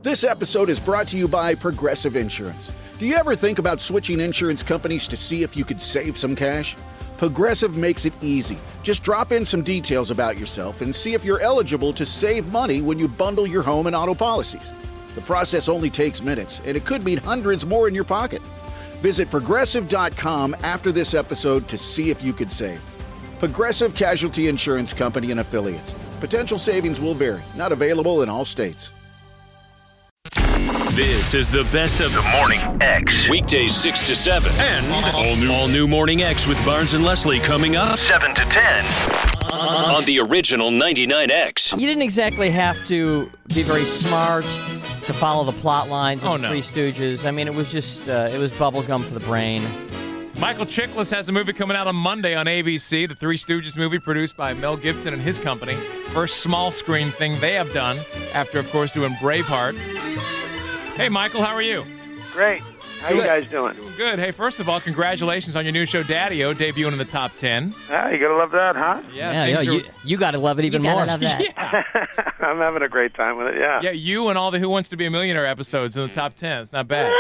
This episode is brought to you by Progressive Insurance. Do you ever think about switching insurance companies to see if you could save some cash? Progressive makes it easy. Just drop in some details about yourself and see if you're eligible to save money when you bundle your home and auto policies. The process only takes minutes, and it could mean hundreds more in your pocket. Visit Progressive.com after this episode to see if you could save. Progressive Casualty Insurance Company and Affiliates. Potential savings will vary. Not available in all states. This is the best of the Morning X. Weekdays 6 to 7. And all new Morning X with Barnes and Leslie coming up 7 to 10 on the original 99X. You didn't exactly have to be very smart to follow the plot lines of the Three Stooges. I mean, it was just, it was bubblegum for the brain. Michael Chiklis has a movie coming out on Monday on ABC, the Three Stooges movie produced by Mel Gibson and his company. First small screen thing they have done after, of course, doing Braveheart. Hey, Michael, how are you? Great. How you guys doing? Doing good. Hey, first of all, congratulations on your new show, Daddy-O, debuting in the top 10. Yeah, you gotta love that, huh? Yeah, you gotta love it even more. Love that. Yeah. I'm having a great time with it, yeah. Yeah, you and all the Who Wants to Be a Millionaire episodes in the top 10. It's not bad.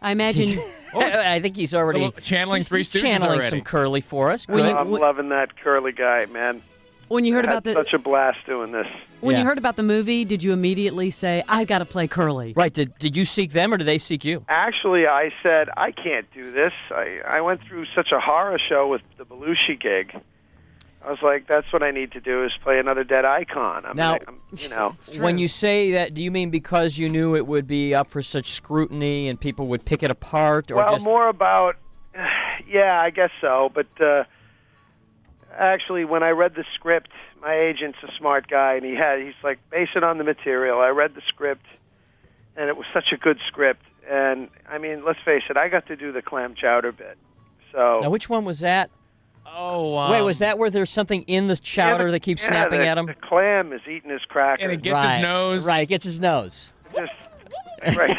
I imagine. I think he's already channeling Three Stooges channeling already. some Curly for us. I'm loving that curly guy, man. When you heard I about had the such a blast doing this. when you heard about the movie, did you immediately say, "I got to play Curly"? Right? Did you seek them or did they seek you? Actually, I said, I can't do this. I went through such a horror show with the Belushi gig. I was like, that's what I need to do is play another dead icon. When you say that, do you mean because you knew it would be up for such scrutiny and people would pick it apart? Or well, just... more about, yeah, I guess so. But actually, when I read the script, my agent's a smart guy, and he's like, base it on the material. I read the script, and it was such a good script. And, I mean, let's face it, I got to do the clam chowder bit. So now, which one was that? Oh, wait, was that where there's something in the chowder that keeps snapping at him? The clam is eating his cracker. And it gets his nose. Right, it gets his nose. Just, right.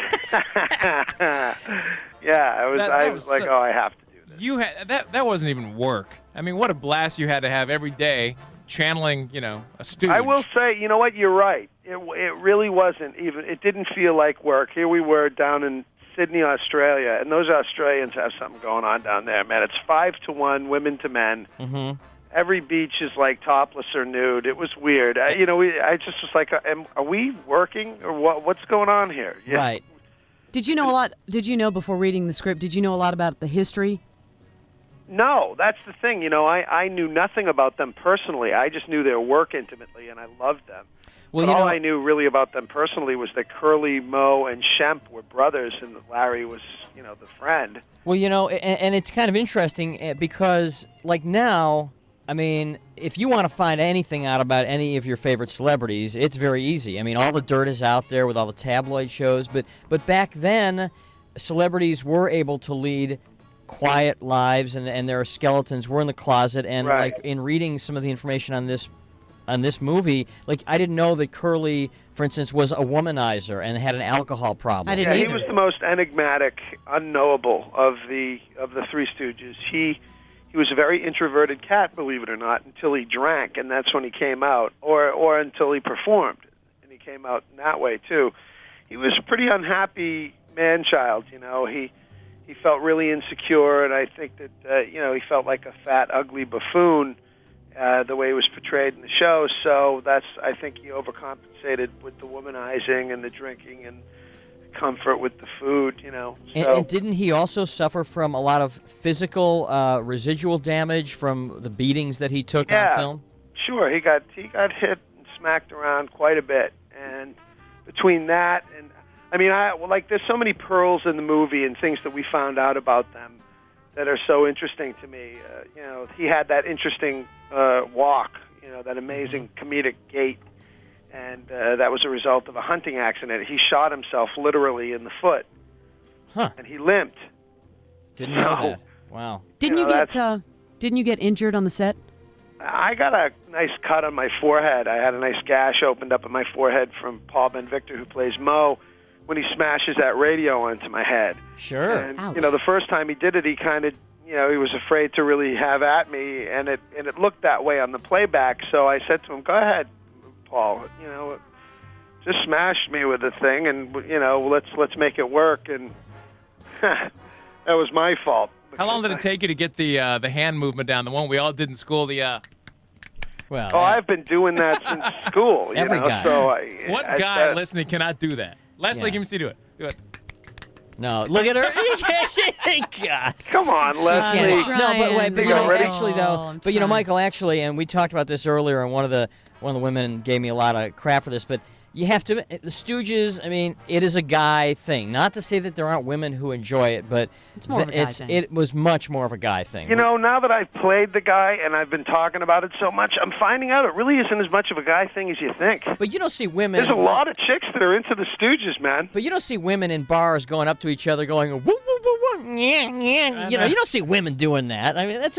Yeah, I was like, I have to do this. You had that wasn't even work. I mean, what a blast you had to have every day channeling, a stooge. I will say, you know what, you're right. It really wasn't even, it didn't feel like work. Here we were down in Sydney, Australia, and those Australians have something going on down there, man. It's 5-to-1, women to men. Mm-hmm. Every beach is like topless or nude. It was weird. I just was like, are we working or what? What's going on here? Yeah. Right. Did you know a lot? Did you know before reading the script? Did you know a lot about the history? No, that's the thing. I knew nothing about them personally. I just knew their work intimately, and I loved them. Well, but all I knew really about them personally was that Curly, Mo, and Shemp were brothers, and that Larry was, the friend. Well, and it's kind of interesting because, like now, I mean, if you want to find anything out about any of your favorite celebrities, it's very easy. I mean, all the dirt is out there with all the tabloid shows, but back then, celebrities were able to lead quiet lives, and their skeletons were in the closet, and right. like in reading some of the information on this movie, like I didn't know that Curly, for instance, was a womanizer and had an alcohol problem. I didn't either. He was the most enigmatic, unknowable of the Three Stooges. He was a very introverted cat, believe it or not, until he drank, and that's when he came out, or until he performed, and he came out in that way too. He was a pretty unhappy man-child. He felt really insecure, and I think that he felt like a fat, ugly buffoon. The way he was portrayed in the show, so I think he overcompensated with the womanizing and the drinking and comfort with the food, So. And didn't he also suffer from a lot of physical residual damage from the beatings that he took on film? Sure, he got hit and smacked around quite a bit, and between that and there's so many pearls in the movie and things that we found out about them that are so interesting to me. He had that interesting walk, that amazing comedic gait, and that was a result of a hunting accident. He shot himself literally in the foot, and he limped. Didn't know that. Wow. Didn't you get injured on the set? I got a nice cut on my forehead. I had a nice gash opened up in my forehead from Paul Ben-Victor, who plays Mo, when he smashes that radio onto my head. Sure. And, Ouch. the first time he did it, he kind of, he was afraid to really have at me, and it looked that way on the playback. So I said to him, "Go ahead, Paul. just smashed me with the thing, and let's make it work. And that was my fault. How long did it take you to get the hand movement down? The one we all did in school. Well, I've been doing that since school. Every guy. So what guy listening cannot do that? Leslie, give me see do it. Do it. No, look at her. God. Come on, Leslie. Michael, actually, and we talked about this earlier, and one of the women gave me a lot of crap for this, but you have to, the Stooges, I mean, it is a guy thing. Not to say that there aren't women who enjoy it, but it's more of a guy thing. It was much more of a guy thing. Now that I've played the guy and I've been talking about it so much, I'm finding out it really isn't as much of a guy thing as you think. But you don't see women. There's a lot of chicks that are into the Stooges, man. But you don't see women in bars going up to each other going, woo, woo, woo, woo, yeah. You don't see women doing that. I mean, that's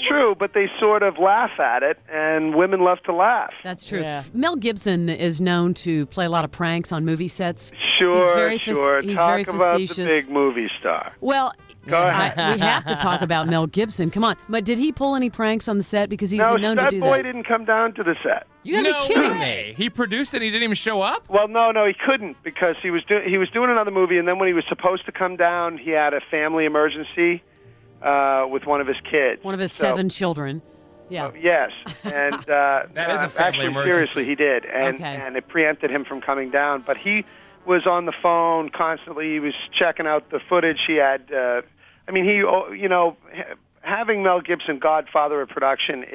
true, but they sort of laugh at it, and women love to laugh. That's true. Yeah. Mel Gibson is known to play a lot of pranks on movie sets. Sure. He's Talk very about facetious. the big movie star. Well, we have to talk about Mel Gibson. Come on. But did he pull any pranks on the set? Because he's been known to do that. No, Boy didn't come down to the set. You gotta be kidding me. He produced it. He didn't even show up. Well, no, he couldn't because he was doing another movie, and then when he was supposed to come down, he had a family emergency with one of his kids. One of his 7 children. Yeah. Yes, and that is a family emergency. Seriously, he did, and it preempted him from coming down. But he was on the phone constantly. He was checking out the footage. He had, having Mel Gibson Godfather of production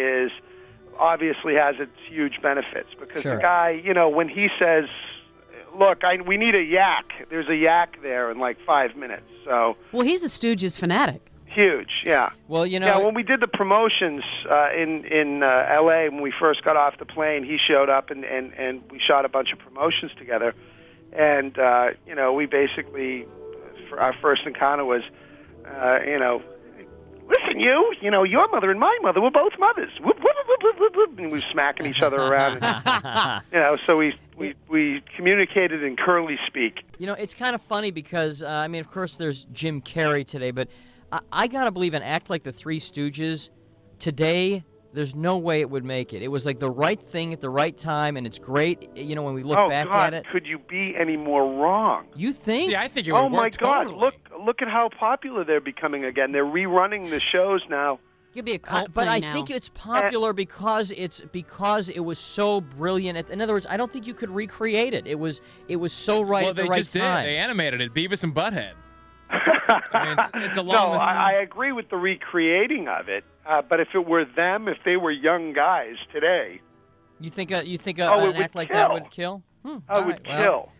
obviously has its huge benefits because the guy, when he says, "Look, we need a yak," there's a yak there in like 5 minutes. So. Well, he's a Stooges fanatic. Huge, yeah. Well, when we did the promotions in L.A. when we first got off the plane, he showed up and we shot a bunch of promotions together, and we basically, our first encounter was, listen, your mother and my mother were both mothers. Whoop, whoop, whoop, whoop, whoop, whoop. And we were smacking each other around. And, so we communicated in curly speak. It's kind of funny because of course, there's Jim Carrey today, but. I gotta believe an act like the Three Stooges today, there's no way it would make it. It was like the right thing at the right time, and it's great. When we look back at it. Could you be any more wrong? You think? See, I think it would work totally. God! Look at how popular they're becoming again. They're rerunning the shows now. It'd be a cult but I now. think it's popular because it was so brilliant. In other words, I don't think you could recreate it. It was so right at the right time. Well, they just did. They animated it. Beavis and Butthead. It's a long. No, I agree with the recreating of it. But if it were them, if they were young guys today, you think an act like that would kill? I would kill.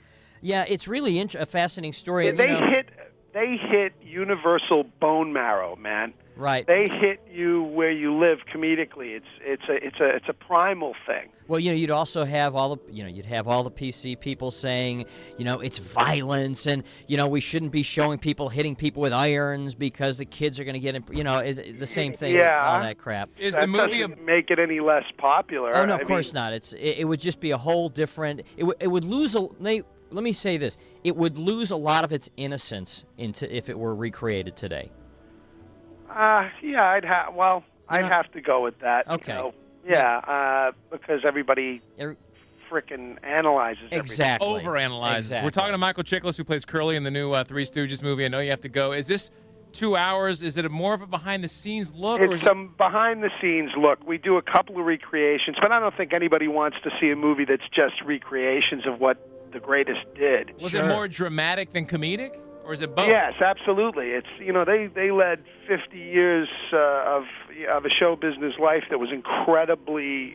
Yeah, it's really a fascinating story. They hit universal bone marrow, man. Right. They hit you where you live comedically. It's a primal thing. Well, you'd also have all the PC people saying, it's violence, and we shouldn't be showing people hitting people with irons because the kids are going to get, the same thing. Yeah. All that crap. Is the movie doesn't make it any less popular? Oh no, of course not. It would just be a whole different. It would lose let me say this: it would lose a lot of its innocence if it were recreated today. I'd have to go with that. Okay. Because everybody frickin' analyzes exactly. everything. Overanalyzes. Exactly. We're talking to Michael Chiklis, who plays Curly in the new Three Stooges movie. I know you have to go. Is this 2 hours? Is it more of a behind-the-scenes look? It's some behind-the-scenes look. We do a couple of recreations, but I don't think anybody wants to see a movie that's just recreations of what the greatest did. Was it more dramatic than comedic? Or is it both? Yes, absolutely. It's they led 50 years of a show business life that was incredibly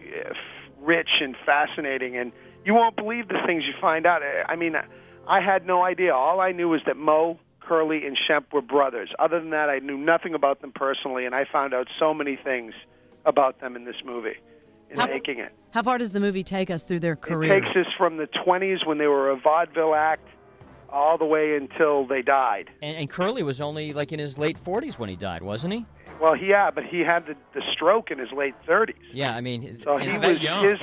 rich and fascinating, and you won't believe the things you find out. I mean, I had no idea. All I knew was that Mo, Curly, and Shemp were brothers. Other than that, I knew nothing about them personally, and I found out so many things about them in this movie, making it. How far does the movie take us through their career? It takes us from the 20s when they were a vaudeville act all the way until they died. And Curly was only like in his late 40s when he died, wasn't he? Well, but he had the stroke in his late 30s. Yeah, I mean, so he was young.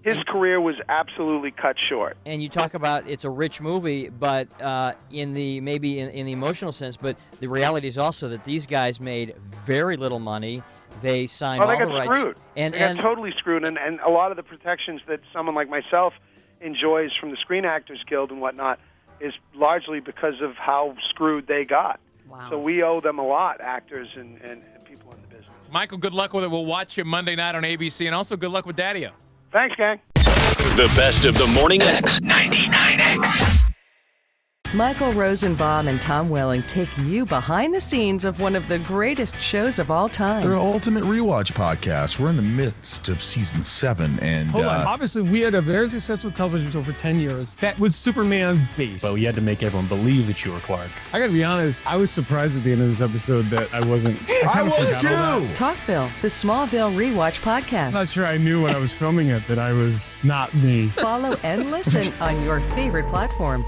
His career was absolutely cut short. And you talk about it's a rich movie, but in the emotional sense, but the reality is also that these guys made very little money. They signed all the rights. Screwed. They got totally screwed, and a lot of the protections that someone like myself enjoys from the Screen Actors Guild and whatnot is largely because of how screwed they got. Wow. So we owe them a lot, actors and people in the business. Michael, good luck with it. We'll watch you Monday night on ABC, and also good luck with Daddy-O. Thanks, gang. The best of the Morning X 99X. Michael Rosenbaum and Tom Welling take you behind the scenes of one of the greatest shows of all time. They're Ultimate Rewatch podcast. We're in the midst of season 7, and hold on. Obviously, we had a very successful television show for 10 years that was Superman based. But we had to make everyone believe that you were Clark. I gotta be honest, I was surprised at the end of this episode that I wasn't. I was too. Talkville, the Smallville Rewatch podcast. I'm not sure I knew when I was filming it that I was not me. Follow and listen on your favorite platform.